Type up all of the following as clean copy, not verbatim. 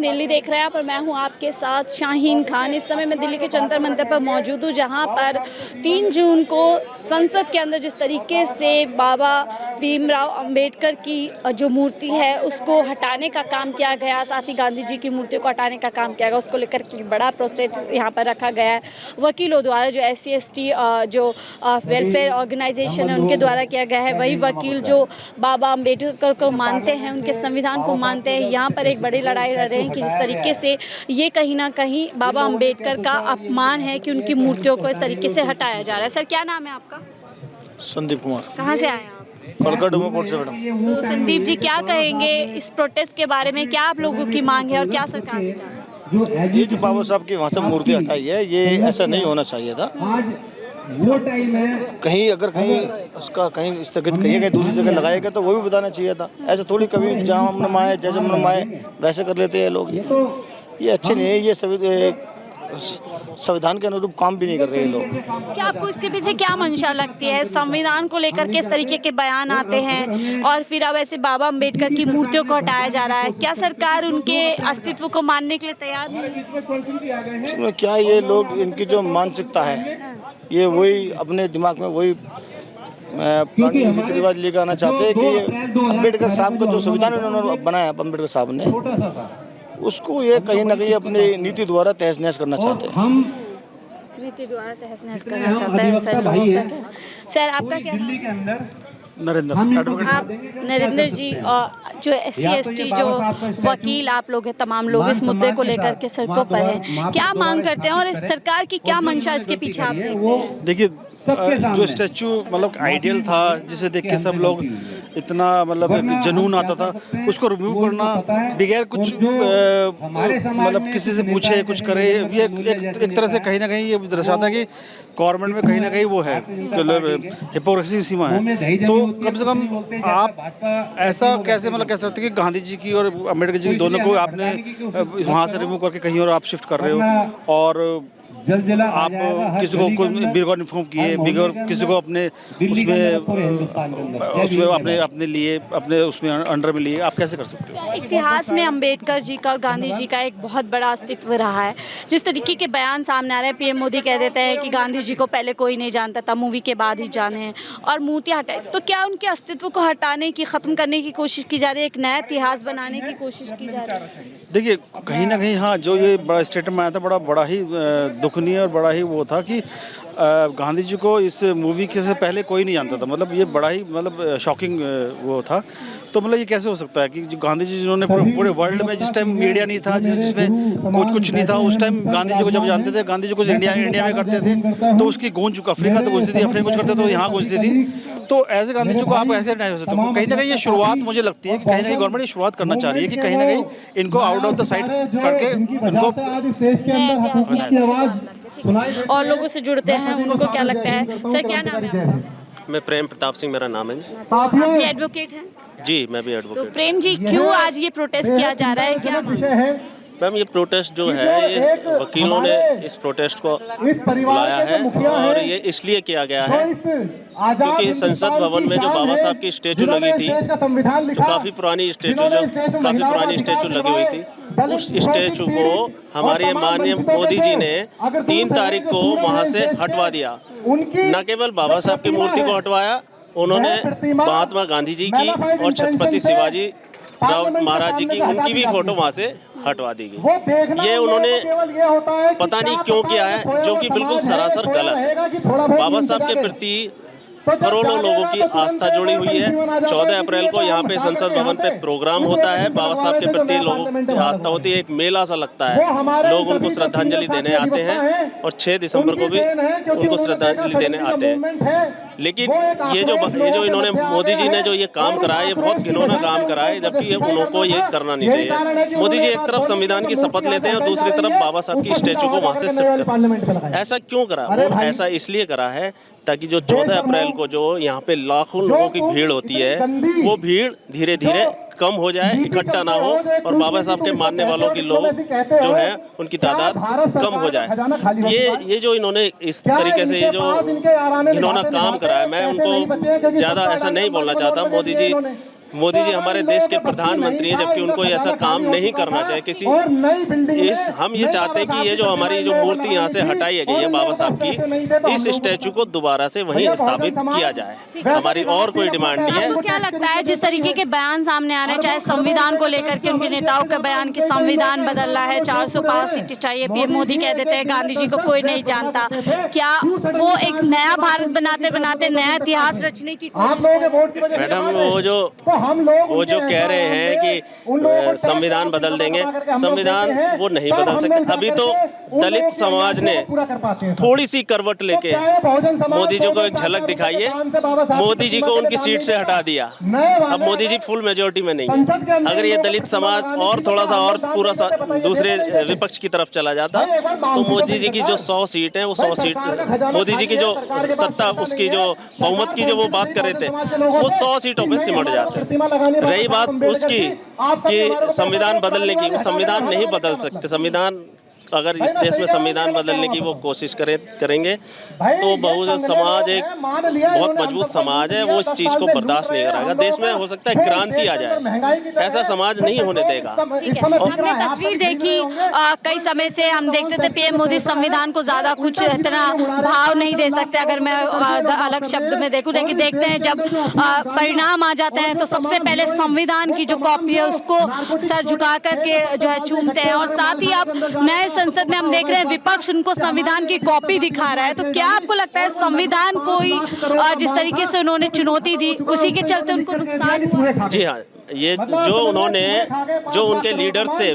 दिल्ली देख रहे हैं आप और मैं हूं आपके साथ शाहीन खान। इस समय मैं दिल्ली के जंतर मंतर पर मौजूद हूं, जहां पर 3 जून को संसद के अंदर जिस तरीके से बाबा भीमराव अंबेडकर की जो मूर्ति है उसको हटाने का काम किया गया, साथ ही गांधी जी की मूर्ति को हटाने का काम किया गया, उसको लेकर के बड़ा प्रोटेस्ट यहाँ पर रखा गया है। वकीलों द्वारा, जो SC/ST जो वेलफेयर ऑर्गेनाइजेशन है उनके द्वारा किया गया है। वही वकील जो बाबा अंबेडकर को मानते हैं, उनके संविधान को मानते हैं, यहाँ पर एक बड़ी लड़ाई लड़ रहे हैं कि जिस तरीके से ये कहीं ना कहीं बाबा अंबेडकर का अपमान है कि उनकी मूर्तियों को इस तरीके से हटाया जा रहा है। सर, क्या नाम है आपका? संदीप कुमार। कहाँ से आए आप? कलकत्ता डोमोकोट से मैडम। तो संदीप जी, क्या कहेंगे इस प्रोटेस्ट के बारे में? क्या आप लोगों की मांग है और क्या सरकार से चाहते हैं? ये जो बाबा साहब की वहाँ से मूर्ति हटाई है, ये ऐसा नहीं होना चाहिए था। वो टाइम है कहीं अगर कहीं उसका कहीं स्थगित कहीं दूसरी जगह लगाएगा तो वो भी बताना चाहिए था। ऐसा थोड़ी कभी जहाँ मन माए जैसे मन माए वैसे कर लेते हैं लोग। ये अच्छे नहीं है, ये संविधान के अनुरूप काम भी नहीं कर रहे हैं लोग। क्या आपको इसके पीछे क्या मंशा लगती है? संविधान को लेकर किस तरीके के बयान आते हैं और फिर अब ऐसे बाबा अंबेडकर की मूर्तियों को हटाया जा रहा है। क्या सरकार उनके अस्तित्व को मानने के लिए तैयार नहीं है? क्या ये लोग, इनकी जो मानसिकता है, ये वही अपने दिमाग में वही पुरानी रीति रिवाज लेकर आना चाहते हैं कि अम्बेडकर साहब का जो संविधान उन्होंने बनाया, अम्बेडकर साहब ने, उसको ये कहीं ना कहीं अपनी नीति द्वारा तहस नहस करना चाहते हैं। नीति द्वारा तहस नहस करना चाहते हैं सर, आपका क्या नाम है? नरेंद्र। आप नरेंद्र जी, जो SC/ST जो वकील आप लोग हैं, तमाम लोग इस मुद्दे को लेकर के सड़कों पर हैं, क्या मांग करते हैं और इस सरकार की क्या मंशा इसके पीछे आप देखते हैं? देखिए, जो स्टैचू मतलब आइडियल था, जिसे देख के सब लोग इतना मतलब जुनून आता था, उसको रिमूव करना बगैर कुछ मतलब किसी से पूछे कुछ करे, ये एक तरह से कहीं ना कहीं ये दर्शाता है कि गवर्नमेंट में कहीं ना कहीं वो है, मतलब हिपोक्रेसी की सीमा है। तो कम से कम आप ऐसा कैसे मतलब कह सकते हैं कि गांधी जी की और अम्बेडकर जी की दोनों को आपने वहाँ से रिमूव करके कहीं और आप शिफ्ट कर रहे हो, और आप किसी को बिगौर इन्फॉर्म किए, बिगौर किसी को अपने उसमें अपने लिए अपने उसमें अंडर में लिए, आप कैसे कर सकते हो? इतिहास में अंबेडकर जी का और गांधी जी का एक बहुत बड़ा अस्तित्व रहा है। जिस तरीके के बयान सामने आ रहे हैं, PM मोदी कह देते हैं कि गांधी जी को पहले कोई नहीं जानता था, मूवी के बाद ही जाने हैं, और मूर्तियाँ हटाई। तो क्या उनके अस्तित्व को हटाने की, ख़त्म करने की कोशिश की जा रही है, एक नया इतिहास बनाने की कोशिश की जा रही है? देखिए, कहीं ना कहीं हाँ, जो ये बड़ा स्टेटमेंट आया था, बड़ा ही दुखनीय और बड़ा ही वो था कि गांधी जी को इस मूवी के से पहले कोई नहीं जानता था। मतलब ये बड़ा ही मतलब शॉकिंग वो था। तो मतलब ये कैसे हो सकता है कि जो गांधी जी जिन्होंने पूरे वर्ल्ड में, जिस टाइम मीडिया नहीं था, जिसमें कुछ नहीं था, उस टाइम गांधी जी को जब जानते थे, गांधी जी को इंडिया में करते थे तो उसकी गूंज अफ्रीका तो गूंजती थी, अफ्रीका कुछ करते तो यहाँ गूंजती थी। तो ऐसे गांधी जी को आप ऐसे नहीं हो सकते। तो कहीं ना कहीं ये शुरुआत मुझे लगती है कि कहीं ना कहीं गवर्नमेंट ये शुरुआत करना चाह रही है कि कहीं ना कहीं इनको आउट ऑफ द साइड करके इनको और लोगों से जुड़ते हैं, उनको क्या लगता है? सर, क्या नाम है आपका? मैं प्रेम प्रताप सिंह मेरा नाम है। आप भी एडवोकेट हैं? जी, मैं भी तो एडवोकेट। प्रेम जी, क्यों आज ये प्रोटेस्ट किया जा रहा है? क्या मैम, ये प्रोटेस्ट जो है, ये वकीलों ने इस प्रोटेस्ट को बुलाया है, और ये इसलिए किया गया है क्योंकि संसद भवन में जो बाबा साहब की स्टैचू लगी थी, जो काफ़ी पुरानी स्टैचू लगी हुई थी, उस स्टैचू को हमारे माननीय मोदी जी ने 3 तारीख को वहाँ से हटवा दिया। न केवल बाबा साहब की मूर्ति को हटवाया, उन्होंने महात्मा गांधी जी की और छत्रपति शिवाजी राव महाराज जी की, उनकी भी फोटो वहाँ से हटवा दी गई। ये उन्होंने पता नहीं क्यों किया है, जो कि बिल्कुल सरासर गलत है। बाबा साहब के प्रति करोड़ों लोगों की आस्था जुड़ी हुई है। 14 अप्रैल को यहाँ पे संसद भवन पे प्रोग्राम होता है, बाबा साहब के प्रति लोगों की आस्था होती है, एक मेला सा लगता है, लोग उनको श्रद्धांजलि देने आते हैं, और 6 दिसंबर को भी उनको श्रद्धांजलि देने आते हैं। लेकिन ये जो इन्होंने मोदी जी ने जो ये काम कराया, ये बहुत घिनौना काम कराया, जबकि उनको ये करना नहीं चाहिए। मोदी जी एक तरफ संविधान की शपथ लेते हैं और दूसरी तरफ बाबा साहब की स्टैचू को वहाँ से शिफ्ट करते हैं। ऐसा क्यों करा? ऐसा इसलिए करा है ताकि जो 14 अप्रैल को जो यहाँ पे लाखों लोगों की भीड़ होती है, वो भीड़ धीरे धीरे कम हो जाए, इकट्ठा ना हो, और बाबा साहब के मानने वालों की लोग जो हैं उनकी तादाद कम हो जाए। ये जो इन्होंने इस तरीके से ये जो घिनौना काम करा है, मैं उनको ज़्यादा ऐसा नहीं बोलना चाहता। मोदी जी मोदी जी हमारे देश के प्रधानमंत्री हैं, जबकि उनको ऐसा काम नहीं करना चाहिए किसी हम ये चाहते हैं कि ये जो हमारी जो मूर्ति यहाँ से हटाई गई है बाबा साहब की, इस स्टैचू को दोबारा से वहीं स्थापित किया जाए। हमारी और कोई डिमांड नहीं है। आपको क्या लगता है जिस तरीके के बयान सामने आ रहे हैं, चाहे संविधान को लेकर के उनके नेताओं का बयान कि संविधान बदलना है, 400 पार सीटें चाहिए, पीएम मोदी कह देते हैं गांधी जी को कोई नहीं जानता, क्या वो एक नया भारत बनाते बनाते नया इतिहास रचने की कोशिश? मैडम वो जो कह रहे हैं कि संविधान बदल देंगे, संविधान वो नहीं बदल सकते। अभी तो दलित समाज ने थोड़ी सी करवट लेके मोदी जी को एक झलक दिखाई है, मोदी जी को उनकी सीट से हटा दिया। अब मोदी जी फुल मेजोरिटी में नहीं है। अगर ये दलित समाज और थोड़ा सा और पूरा दूसरे विपक्ष की तरफ चला जाता तो मोदी जी की जो 100 सीट है वो 100 सीट, मोदी जी की जो सत्ता उसकी जो बहुमत की जो वो बात कर रहे थे वो 100 सीटों पे सिमट जाते। रही बात उसकी कि संविधान बदलने की, वो संविधान नहीं बदल सकते। संविधान अगर इस देश में संविधान बदलने की वो कोशिश करेंगे तो बहुजन समाज एक बहुत मजबूत समाज है, वो इस चीज़ को बर्दाश्त नहीं कराएगा। देश में हो सकता है क्रांति आ जाए, ऐसा समाज नहीं होने देगा। ठीक है, हमने तस्वीर देखी, कई समय से हम देखते थे पीएम मोदी संविधान को ज़्यादा कुछ इतना भाव नहीं दे सकते, अगर मैं अलग शब्द में देखूँ, लेकिन देखते हैं जब परिणाम आ जाते हैं तो सबसे पहले संविधान की जो कॉपी है उसको सर झुका करके जो है चूमते हैं। और साथ ही अब नए संसद में हम देख रहे हैं विपक्ष उनको संविधान की कॉपी दिखा रहा है। तो क्या आपको लगता है संविधान को ही जिस तरीके से उन्होंने चुनौती दी उसी के चलते उनको नुकसान हुआ? जी हाँ, ये जो उनके लीडर थे,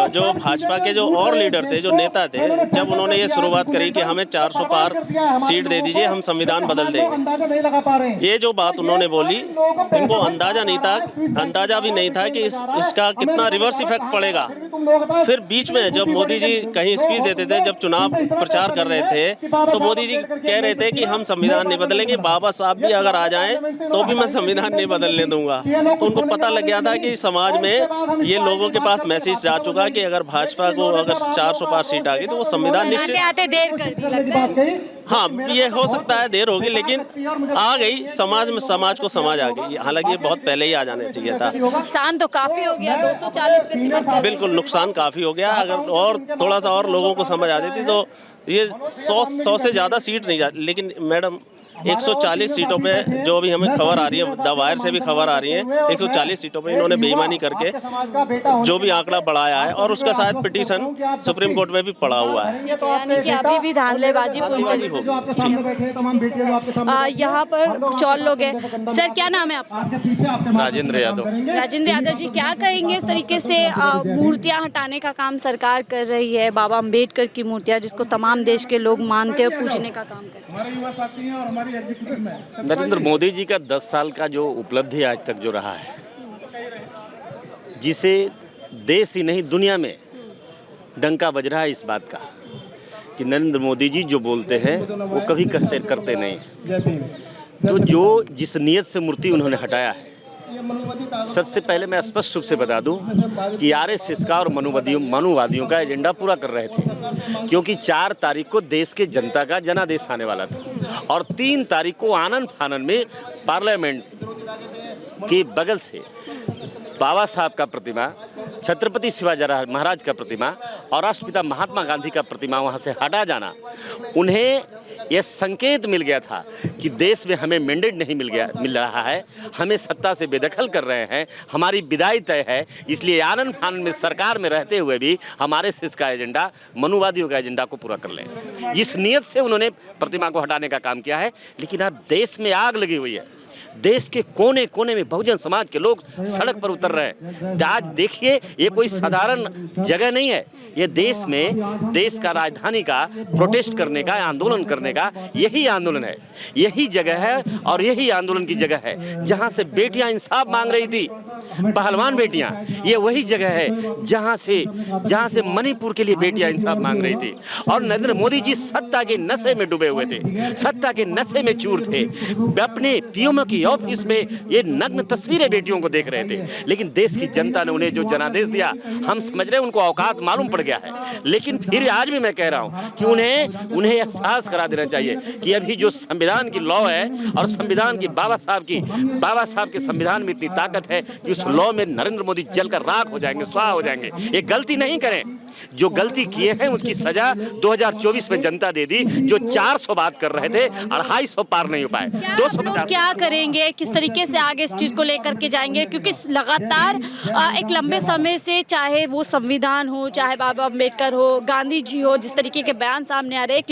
जो भाजपा के जो और लीडर थे, जो नेता थे, जब उन्होंने ये शुरुआत करी कि हमें 400 पार सीट दे दीजिए, हम संविधान बदल देंगे, ये जो बात उन्होंने बोली, इनको अंदाजा भी नहीं था कि इसका कितना रिवर्स इफेक्ट पड़ेगा। फिर बीच में जब मोदी जी कहीं स्पीच देते थे, जब चुनाव प्रचार कर रहे थे, तो मोदी जी कह रहे थे कि हम संविधान नहीं बदलेंगे, बाबा साहब भी अगर आ जाएं तो भी मैं संविधान नहीं बदलने दूंगा। तो उनको पता लग गया था कि समाज में ये लोगों के पास मैसेज जा चुका कि अगर भाजपा को अगर 400 पार सीट आ गई तो वो संविधान निश्चित आते देर कर दी लगता है। हाँ, ये हो सकता है देर होगी, लेकिन आ गई समाज में, समाज को समझ आ गई। हालांकि ये बहुत पहले ही आ जाना चाहिए था। नुकसान तो काफी हो गया, 240 पे सिमट गया। बिल्कुल नुकसान काफी हो गया। अगर और थोड़ा सा और लोगों को समझ आ जाती तो ये 100 से ज़्यादा सीट नहीं जाती। लेकिन मैडम 140 सीटों पे जो अभी हमें खबर आ रही है, द वायर से भी खबर आ रही है, 140 सीटों पे इन्होंने बेईमानी करके जो भी आंकड़ा बढ़ाया है, और उसका शायद पिटीशन सुप्रीम कोर्ट में भी पड़ा हुआ है। यानी कि अभी भी धांधलेबाजी होगी। यहाँ पर कुछ और लोग हैं। सर क्या नाम है आपका? राजेंद्र यादव। राजेंद्र यादव जी, क्या कहेंगे इस तरीके से मूर्तियाँ हटाने का काम सरकार कर रही है, बाबा अम्बेडकर की मूर्तियाँ जिसको तमाम देश के लोग मानते और पूजने का काम करते हैं? नरेंद्र मोदी जी का 10 साल का जो उपलब्धि आज तक जो रहा है, जिसे देश ही नहीं दुनिया में डंका बज रहा है इस बात का कि नरेंद्र मोदी जी जो बोलते हैं वो कभी करते नहीं। तो जो जिस नियत से मूर्ति उन्होंने हटाया है, सबसे पहले मैं स्पष्ट रूप से बता दूं कि आरएसएस का और मनुवादियों का एजेंडा पूरा कर रहे थे, क्योंकि 4 तारीख को देश के जनता का जनादेश आने वाला था और 3 तारीख को आनन फानन में पार्लियामेंट के बगल से बाबा साहब का प्रतिमा, छत्रपति शिवाजी महाराज का प्रतिमा और राष्ट्रपिता महात्मा गांधी का प्रतिमा वहां से हटा जाना, उन्हें यह संकेत मिल गया था कि देश में हमें मैंडेट नहीं मिल रहा है, हमें सत्ता से बेदखल कर रहे हैं, हमारी विदाई तय है। इसलिए आनन फानन में सरकार में रहते हुए भी हमारे सिस का एजेंडा, मनुवादियों का एजेंडा को पूरा कर लें, जिस नियत से उन्होंने प्रतिमा को हटाने का काम किया है। लेकिन अब देश में आग लगी हुई है, देश के कोने कोने में बहुजन समाज के लोग सड़क पर उतर रहे हैं। आज देखिए, ये कोई साधारण जगह नहीं है, ये देश में देश का राजधानी का प्रोटेस्ट करने का, आंदोलन करने का यही आंदोलन है, यही जगह है और यही आंदोलन की जगह है जहां से बेटियां इंसाफ मांग रही थी। पहलवान बेटियां, ये वही जगह है जहां से मणिपुर के लिए बेटियां इंसाफ मांग रही थी। और नरेंद्र मोदी जी सत्ता के नशे में डूबे हुए थे, सत्ता के नशे में चूर थे, अपने पीएम की ऑफिस में ये नग्न तस्वीरें बेटियों को देख रहे थे। लेकिन देश की जनता ने उन्हें जो जनादेश दिया, हम समझ रहे हैं उनको औकात मालूम पड़ गया है। लेकिन फिर आज भी मैं कह रहा हूं कि उन्हें एहसास करा देना चाहिए कि अभी जो संविधान की लॉ है और संविधान की बाबा साहब के संविधान में इतनी ताकत है कि उस लॉ में नरेंद्र मोदी जलकर राख हो जाएंगे, स्वाहा हो जाएंगे। ये गलती नहीं करें। जो गलती किए हैं उसकी सजा 2024 में जनता दे दी। जो 400 बात कर रहे थे 250 पार नहीं हो पाए। 250 क्या करेंगे, किस तरीके से आगे इस चीज को लेकर के जाएंगे? क्योंकि लगातार एक लंबे समय से, चाहे वो संविधान हो, चाहे बाबा अम्बेडकर हो, गांधी जी हो, जिस तरीके के बयान सामने आ रहे, एक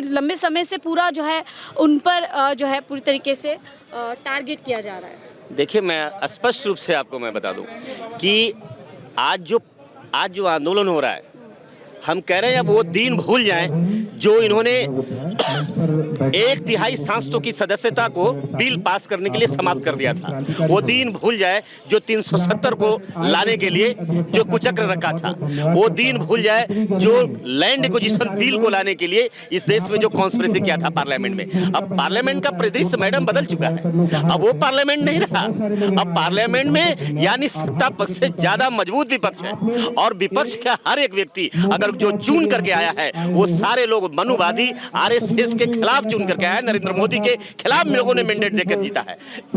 लंबे समय से पूरा जो है उन पर जो है पूरी तरीके से टारगेट किया जा रहा है। देखिए, मैं स्पष्ट रूप से आपको मैं बता दूं कि आज जो आंदोलन हो रहा है, हम कह रहे हैं अब वो दिन भूल जाएं जो इन्होंने 1/3 सांसदों की सदस्यता को बिल पास करने के लिए समाप्त कर दिया था। वो दिन भूल जाए जो 370 को लाने के लिए जो कुचक्र रखा था। वो दिन भूल जाए जो लैंड एक्विजिशन बिल को लाने के लिए इस देश में जो कॉन्स्पिरेसी किया था पार्लियामेंट में। अब पार्लियामेंट का परिदृश्य मैडम बदल चुका है। अब वो पार्लियामेंट नहीं रहा। अब पार्लियामेंट में यानी सत्ता पक्ष से ज्यादा मजबूत विपक्ष है, और विपक्ष का हर एक व्यक्ति अगर जो चुन करके आया है, वो सारे लोग मनुवादी आरएसएस के खिलाफ चुन करके आया है। नरेंद्र मोदी के खिलाफ लोगों ने मैंडेट देकर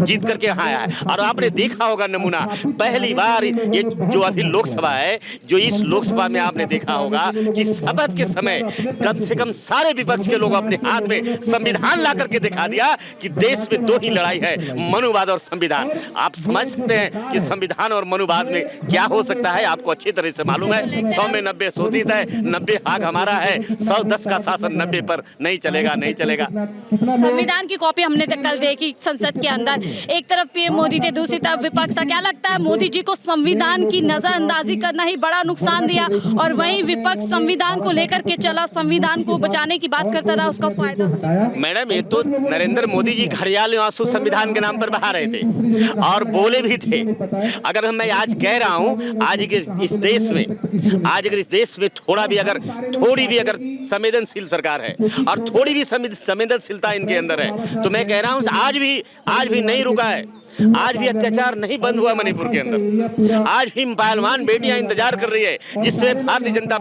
जीत करके यहाँ आया है। और आपने देखा होगा नमूना, पहली बार ये जो अभी लोकसभा है, जो इस लोकसभा में आपने देखा होगा कि शपथ के समय कम से कम सारे विपक्ष के लोग अपने हाथ में संविधान ला करके दिखा दिया कि देश में दो ही लड़ाई है, मनुवाद और संविधान। आप समझ सकते हैं कि संविधान और मनुवाद में क्या हो सकता है। आपको अच्छी तरह से मालूम है, 100 में 90 शोषित है, 90 हाथ हमारा है। 110 का शासन 90 पर नहीं चलेगा। संविधान की कॉपी हमने कल देखी संसद के अंदर, एक तरफ पीएम मोदी थे, दूसरी तरफ विपक्ष था। क्या लगता है मोदी जी को संविधान की नजरअंदाजी करना ही बड़ा नुकसान दिया, और वहीं विपक्ष संविधान को लेकर के चला, संविधान को बचाने की बात करता रहा, उसका फायदा? मैडम, एक तो नरेंद्र मोदी जी घड़ियाल आंसू संविधान के नाम पर बहा रहे थे और बोले भी थे। अगर मैं आज कह रहा हूं, आज इस देश में थोड़ी भी अगर संवेदनशील सरकार है और थोड़ी भी संवेदनशीलता इनके अंदर है, तो मैं कह रहा हूं आज भी नहीं रुका है। आज भी अत्याचार नहीं बंद हुआ मणिपुर के अंदर। आज भी पहलवान बेटियां इंतजार कर रही है, जिसमें भारतीय जनता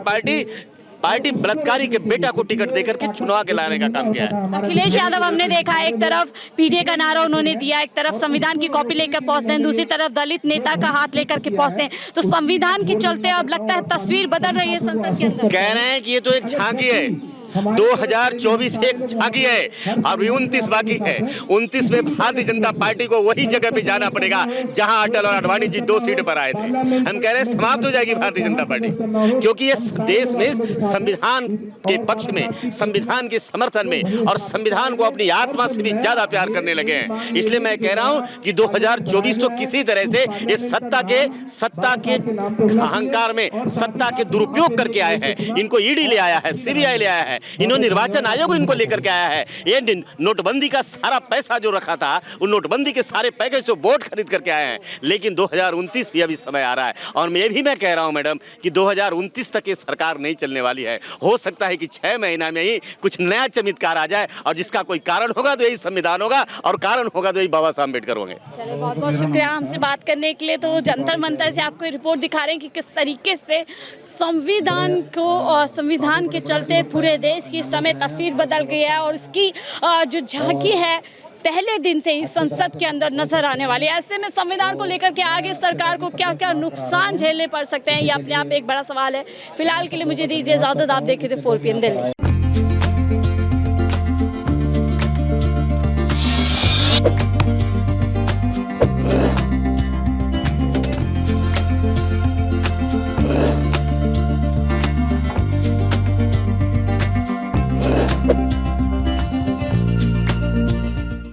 पार्टी बलात्कारी के बेटा को टिकट देकर के चुनाव के लाने का काम किया है। अखिलेश यादव हमने देखा, एक तरफ पीडीए का नारा उन्होंने दिया, एक तरफ संविधान की कॉपी लेकर पहुंचते हैं, दूसरी तरफ दलित नेता का हाथ लेकर के पहुंचते हैं। तो संविधान के चलते अब लगता है तस्वीर बदल रही है संसद के अंदर। कह रहे हैं कि ये तो एक झांकी है, 2024 एक झांकी है और 29 बाकी है। 29 में भारतीय जनता पार्टी को वही जगह पे जाना पड़ेगा जहां अटल और अडवाणी जी 2 सीट पर आए थे। हम कह रहे हैं समाप्त हो जाएगी भारतीय जनता पार्टी, क्योंकि ये देश में संविधान के पक्ष में, संविधान के समर्थन में और संविधान को अपनी आत्मा से भी ज्यादा प्यार करने लगे हैं। इसलिए मैं कह रहा हूं कि 2024 तो किसी तरह से ये सत्ता के अहंकार में, सत्ता के दुरुपयोग करके आए हैं। इनको ईडी ले आया है, सीबीआई ले आया है, इन्होंने निर्वाचन आयोग इनको लेकर के आया है। ये नोटबंदी का सारा पैसा जो रखा था, उन नोटबंदी के सारे पैकेज से वोट खरीद करके आए हैं। लेकिन 2029 भी अभी समय आ रहा है, और मैं कह रहा हूं मैडम कि 2029 तक ये सरकार नहीं चलने वाली है। हो सकता है कि 6 महीना में ही कुछ नया चमत्कार आ जाए, और जिसका कोई कारण होगा तो यही संविधान होगा, और कारण होगा तो यही बाबा साहब अम्बेडकर होंगे। चलिए, बहुत बहुत शुक्रिया हमसे बात करने के लिए। तो जंतर मंतर से आपको रिपोर्ट दिखा रहे हैं कि किस तरीके से संविधान को और संविधान के चलते पूरे देश की समय तस्वीर बदल गई है, और इसकी जो झांकी है पहले दिन से ही संसद के अंदर नजर आने वाली है। ऐसे में संविधान को लेकर के आगे सरकार को क्या क्या नुकसान झेलने पड़ सकते हैं, ये अपने आप एक बड़ा सवाल है। फिलहाल के लिए मुझे दीजिए इजाजत। आप देखे थे 4 PM दिल्ली।